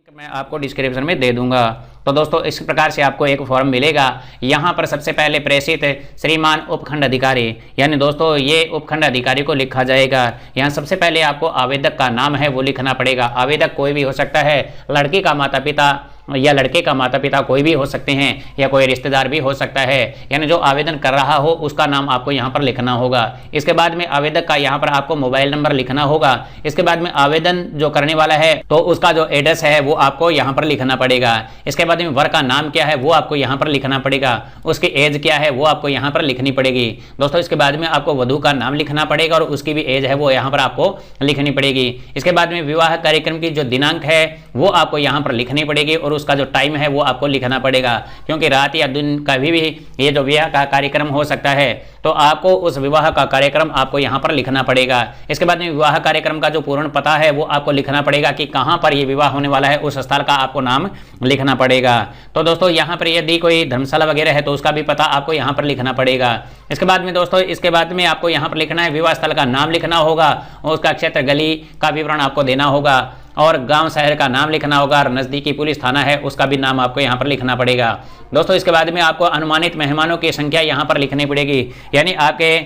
मैं आपको डिस्क्रिप्शन में दे दूंगा। तो दोस्तों इस प्रकार से आपको एक फॉर्म मिलेगा। यहाँ पर सबसे पहले प्रेषित श्रीमान उपखंड अधिकारी, यानी दोस्तों ये उपखंड अधिकारी को लिखा जाएगा। यहाँ सबसे पहले आपको आवेदक का नाम है वो लिखना पड़ेगा। आवेदक कोई भी हो सकता है, लड़की का माता पिता या लड़के का माता पिता कोई भी हो सकते हैं, या कोई रिश्तेदार भी हो सकता है, यानी जो आवेदन कर रहा हो उसका नाम आपको यहाँ पर लिखना होगा। इसके बाद में आवेदक का यहाँ पर आपको मोबाइल नंबर लिखना होगा। इसके बाद में आवेदन जो करने वाला है तो उसका जो एड्रेस है वो आपको यहाँ पर लिखना पड़ेगा। इसके बाद में वर का नाम क्या है वो आपको यहाँ पर लिखना पड़ेगा। उसकी एज क्या है वो आपको यहाँ पर लिखनी पड़ेगी। दोस्तों इसके बाद में आपको वधू का नाम लिखना पड़ेगा और उसकी भी एज है वो यहाँ पर आपको लिखनी पड़ेगी। इसके बाद में विवाह कार्यक्रम की जो दिनांक है वो आपको यहाँ पर लिखनी पड़ेगी और उसका जो टाइम है वो आपको लिखना पड़ेगा, क्योंकि रात या दिन कभी भी ये जो विवाह का कार्यक्रम हो सकता है, तो आपको उस विवाह का कार्यक्रम आपको यहाँ पर लिखना पड़ेगा। इसके बाद में विवाह कार्यक्रम का जो पूर्ण पता है वो आपको लिखना पड़ेगा कि कहाँ पर ये विवाह होने वाला है, उस स्थल का आपको नाम लिखना पड़ेगा। तो दोस्तों यहाँ पर यदि कोई धर्मशाला वगैरह है तो उसका भी पता आपको यहाँ पर लिखना पड़ेगा। इसके बाद में दोस्तों इसके बाद में आपको यहाँ पर लिखना है, विवाह स्थल का नाम लिखना होगा, उसका क्षेत्र गली का विवरण आपको देना होगा और गांव शहर का नाम लिखना होगा और नज़दीकी पुलिस थाना है उसका भी नाम आपको यहाँ पर लिखना पड़ेगा। दोस्तों इसके बाद में आपको अनुमानित मेहमानों की संख्या यहाँ पर लिखनी पड़ेगी, यानी आपके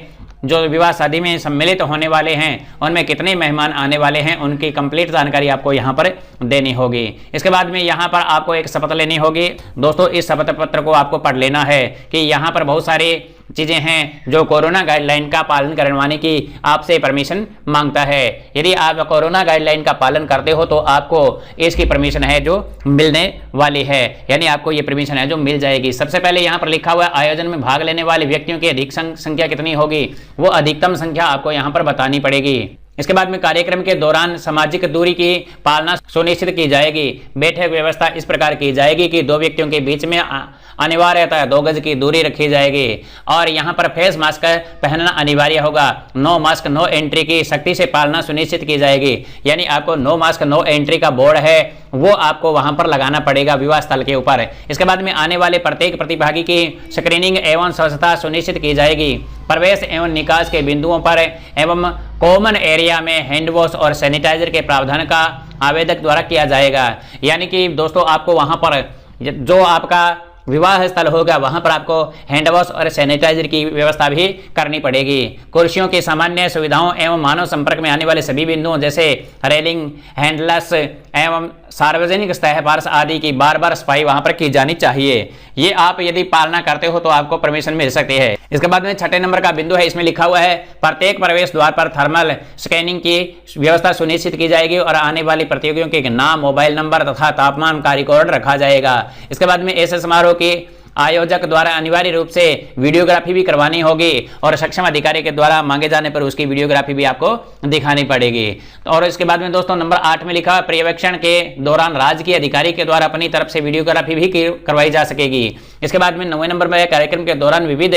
जो विवाह शादी में सम्मिलित होने वाले हैं उनमें कितने मेहमान आने वाले हैं उनकी कंप्लीट जानकारी आपको यहाँ पर देनी होगी। इसके बाद में यहाँ पर आपको एक शपथ लेनी होगी। दोस्तों इस शपथ पत्र को आपको पढ़ लेना है कि यहाँ पर बहुत सारी चीज़ें हैं जो कोरोना गाइडलाइन का पालन करवाने की आपसे परमिशन मांगता है। यदि आप कोरोना गाइडलाइन का पालन करते हो तो आपको इसकी परमिशन है जो मिलने वाली है, यानी आपको ये परमिशन है जो मिल जाएगी। सबसे पहले यहाँ पर लिखा हुआ है आयोजन में भाग लेने वाले व्यक्तियों की अधिक संख्या कितनी होगी, वो अधिकतम संख्या आपको यहाँ पर बतानी पड़ेगी। इसके बाद में कार्यक्रम के दौरान सामाजिक दूरी की पालना सुनिश्चित की जाएगी। बैठक व्यवस्था इस प्रकार की जाएगी कि दो व्यक्तियों के बीच में अनिवार्यतः 2 गज की दूरी रखी जाएगी और यहाँ पर फेस मास्क पहनना अनिवार्य होगा। नो मास्क नो एंट्री की सख्ती से पालना सुनिश्चित की जाएगी, यानी आपको नो मास्क नो एंट्री का बोर्ड है वो आपको वहां पर लगाना पड़ेगा विवाह स्थल के ऊपर। इसके बाद में आने वाले प्रत्येक प्रतिभागी की स्क्रीनिंग एवं स्वच्छता सुनिश्चित की जाएगी। प्रवेश एवं निकास के बिंदुओं पर एवं कॉमन एरिया में हैंड वॉश और सैनिटाइजर के प्रावधान का आवेदक द्वारा किया जाएगा, यानी कि दोस्तों आपको वहां पर जो आपका विवाह स्थल होगा वहां पर आपको हैंड वॉश और सैनिटाइजर की व्यवस्था भी करनी पड़ेगी। कुर्सियों की सामान्य सुविधाओं एवं मानव संपर्क में आने वाले सभी बिंदुओं जैसे रेलिंग, हैंडल्स एवं सार्वजनिक स्पर्श आदि की बार बार सफाई वहां पर की जानी चाहिए। ये आप यदि पालना करते हो तो आपको परमिशन मिल सकती है। इसके बाद में 6 नंबर का बिंदु है, इसमें लिखा हुआ है प्रत्येक प्रवेश द्वार पर थर्मल स्कैनिंग की व्यवस्था सुनिश्चित की जाएगी और आने वाली प्रतियोगियों के नाम, मोबाइल नंबर तथा तापमान का रिकॉर्ड रखा जाएगा। इसके बाद में ऐसे समारोह की आयोजक द्वारा अनिवार्य रूप से वीडियोग्राफी भी करवानी होगी और सक्षम अधिकारी के द्वारा मांगे जाने पर उसकी वीडियोग्राफी भी आपको दिखानी पड़ेगी। और इसके बाद में दोस्तों नंबर 8 में लिखा पर्यवेक्षण के दौरान राजकीय अधिकारी के द्वारा अपनी तरफ से वीडियोग्राफी भी करवाई जा सकेगी। इसके बाद में 9वें नंबर में कार्यक्रम के दौरान विविध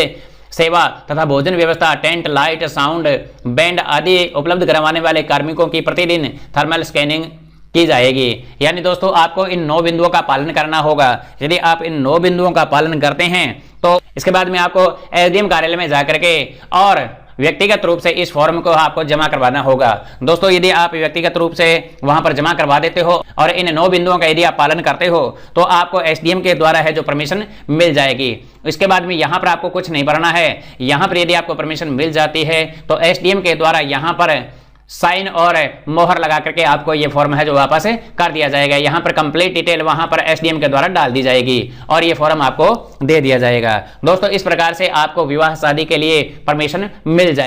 सेवा तथा भोजन व्यवस्था, टेंट, लाइट, साउंड, बैंड आदि उपलब्ध करवाने वाले कार्मिकों की प्रतिदिन थर्मल स्कैनिंग की जाएगी। यानी दोस्तों आपको इन 9 बिंदुओं का पालन करना होगा। यदि आप इन 9 बिंदुओं का पालन करते हैं तो इसके बाद में आपको एसडीएम कार्यालय में जाकर के और व्यक्तिगत रूप से इस फॉर्म को आपको जमा करवाना होगा। दोस्तों यदि आप व्यक्तिगत रूप से वहां पर जमा करवा देते हो और इन 9 बिंदुओं का यदि आप पालन करते हो तो आपको एसडीएम के द्वारा है जो परमिशन मिल जाएगी। इसके बाद में यहाँ पर आपको कुछ नहीं भरना है। यहाँ पर यदि आपको परमिशन मिल जाती है तो एसडीएम के द्वारा यहाँ पर साइन और मोहर लगा करके आपको ये फॉर्म है जो वापस कर दिया जाएगा। यहाँ पर कंप्लीट डिटेल वहां पर एसडीएम के द्वारा डाल दी जाएगी और ये फॉर्म आपको दे दिया जाएगा। दोस्तों इस प्रकार से आपको विवाह शादी के लिए परमिशन मिल जाएगी।